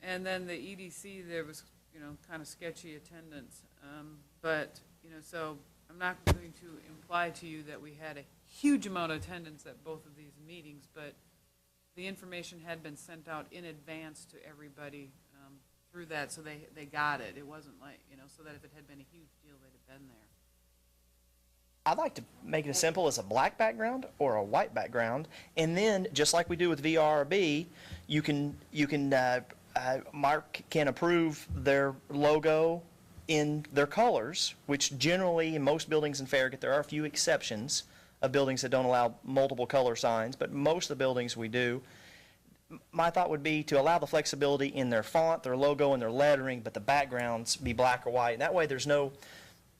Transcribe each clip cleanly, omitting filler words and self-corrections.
And then the EDC, there was, kind of sketchy attendance. But, so I'm not going to imply to you that we had a huge amount of attendance at both of these meetings, but the information had been sent out in advance to everybody through that, so they got it. It wasn't like, so that if it had been a huge deal, they'd have been there. I'd like to make it as simple as a black background or a white background, and then just like we do with VRB, Mark can approve their logo in their colors, which generally in most buildings in Farragut, there are a few exceptions of buildings that don't allow multiple color signs, but most of the buildings we do. My thought would be to allow the flexibility in their font, their logo, and their lettering, but the backgrounds be black or white. And that way there's no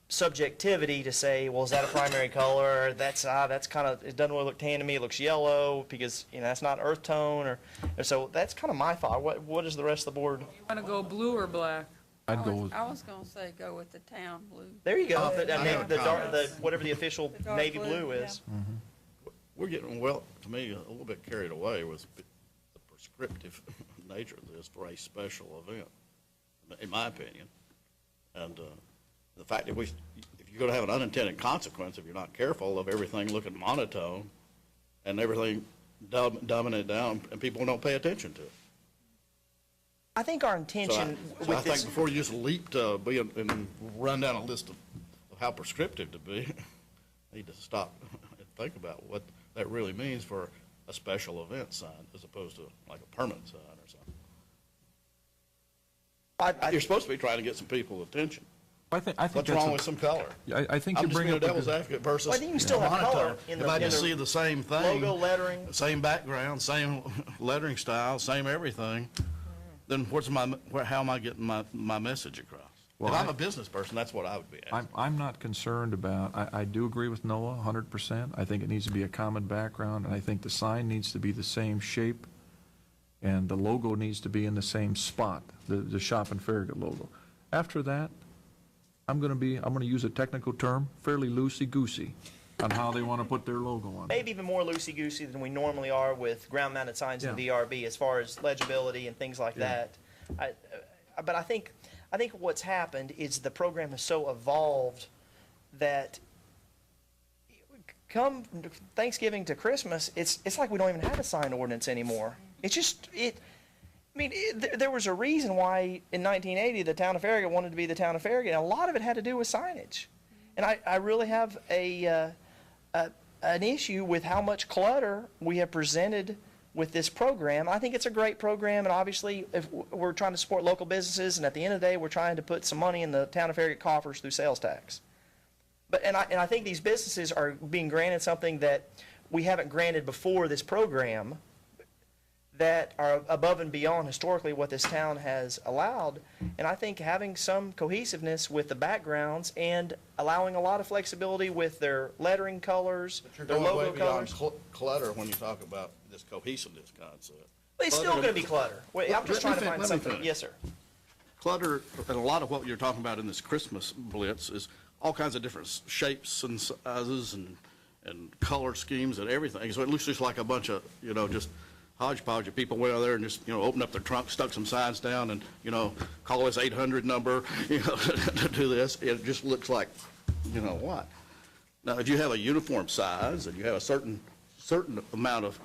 subjectivity to say, well, is that a primary color? That's kind of, it doesn't really look tan to me, it looks yellow because, that's not earth tone. Or so that's kind of my thought. What is the rest of the board? You want to go blue or black? I'd go with, I was going to say go with the town blue. There you go. Yeah. Whatever the official The dark navy blue, blue is. yeah. We're getting, well, to me, a little bit carried away with the prescriptive nature of this for a special event, in my opinion. And the fact that if you're going to have an unintended consequence, if you're not careful of everything looking monotone and everything dumbing it down, and people don't pay attention to it. I think our intention So with I this. think before you just leap to and run down a list of how prescriptive to be, you need to stop and think about what that really means for a special event sign as opposed to like a permanent sign or something. You're supposed to be trying to get some people's attention. I think What's that's wrong with some color? I think I'm you just bring being a up a devil's good- advocate versus Well, I think you still have color monotone. in If the- I just in the see the same thing, logo, lettering. same background, same lettering style, same everything, then how am I getting my message across? Well, if I'm a business person, that's what I would be asking. I'm not concerned about, I do agree with Noah 100%. I think it needs to be a common background, and I think the sign needs to be the same shape, and the logo needs to be in the same spot, the Shop and Farragut logo. After that, I'm going to use a technical term, fairly loosey-goosey on how they want to put their logo on it. Maybe even more loosey-goosey than we normally are with ground-mounted signs in Yeah. VRB as far as legibility and things like Yeah. that. But I think what's happened is the program has so evolved that come Thanksgiving to Christmas, it's like we don't even have a sign ordinance anymore. It's just, there was a reason why in 1980 the town of Farragut wanted to be the town of Farragut, and a lot of it had to do with signage. And I really have an issue with how much clutter we have presented with this program. I think it's a great program, and obviously if we're trying to support local businesses, and at the end of the day we're trying to put some money in the town of Farragut coffers through sales tax. But I think these businesses are being granted something that we haven't granted before this program, that are above and beyond historically what this town has allowed. And I think having some cohesiveness with the backgrounds and allowing a lot of flexibility with their lettering colors, But you're their going logo way beyond colors. clutter when you talk about this cohesiveness concept. But it's still going to be clutter. Wait, I'm just Let trying me to find let me something. finish. Yes, sir. Clutter, and a lot of what you're talking about in this Christmas blitz is all kinds of different shapes and sizes and color schemes and everything. So it looks just like a bunch of, just hodgepodge of people went out there and just, opened up their trunk, stuck some signs down and, call this 800 number, to do this. It just looks like, what? Now, if you have a uniform size and you have a certain amount of,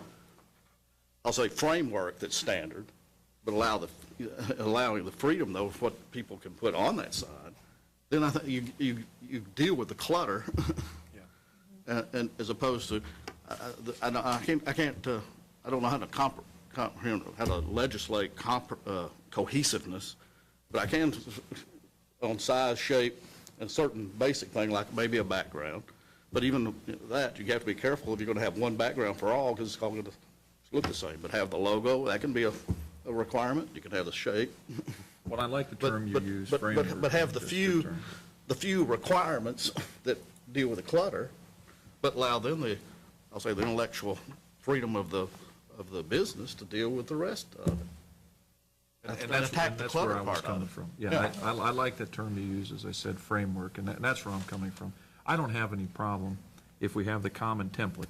I'll say, framework that's standard, but allowing the freedom, though, of what people can put on that sign, then I think you deal with the clutter, and as opposed to, I don't know how to comprehend, how to legislate cohesiveness, but I can on size, shape, and certain basic thing like maybe a background. But even that, you have to be careful if you're going to have one background for all, because it's all going to look the same. But have the logo, that can be a requirement. You can have the shape. Well, I like the term you use, framework. But have the That's a good term. few requirements that deal with the clutter, but allow them the intellectual freedom of the business to deal with the rest of it. And attack the that's clutter where I was part of coming it. from. Yeah, I like that term you use, as I said, framework, and that's where I'm coming from. I don't have any problem if we have the common template,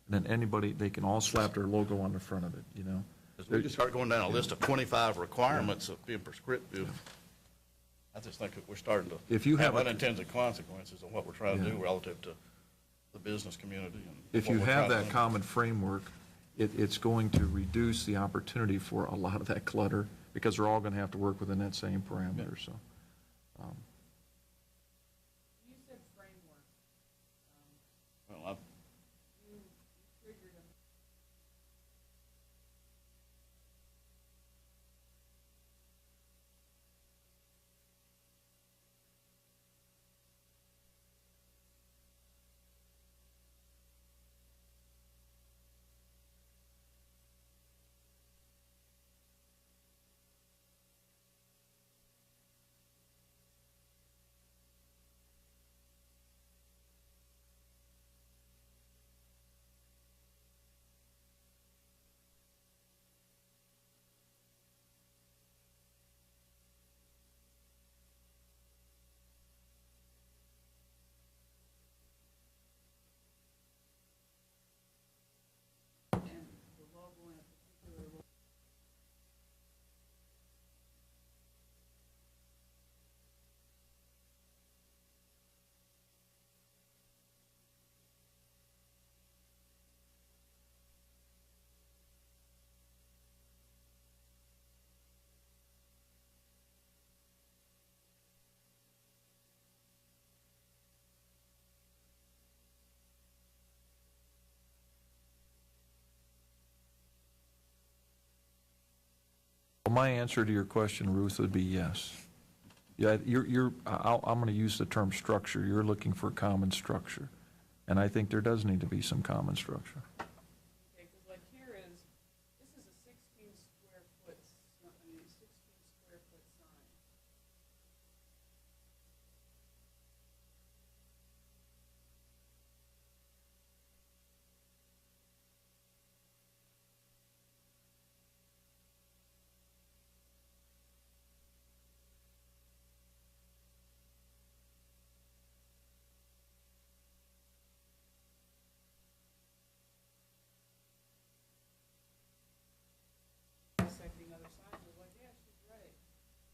then anybody, they can all slap their logo on the front of it, you know? As we just start going down a list of 25 requirements of being prescriptive, I just think that we're starting to If you have a- unintended consequences of what we're trying to do Yeah. relative to the business community. And If what you we're have trying to that do. common framework, it's going to reduce the opportunity for a lot of that clutter, because they're all going to have to work within that same parameter, so. You said framework. Well, You triggered a and the logo in a particular way. My answer to your question, Ruth, would be yes. Yeah, I'm going to use the term structure. You're looking for common structure. And I think there does need to be some common structure. Okay, because like here is, this is a 16 square foot, 16 square foot sign. Dissecting other signs, I was like, yeah, she's right.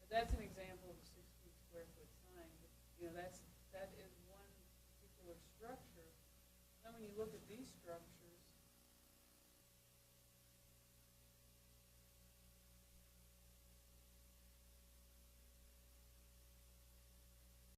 But that's an example of a 16 square foot sign. You know, that is one particular structure. Then when you look at these structures,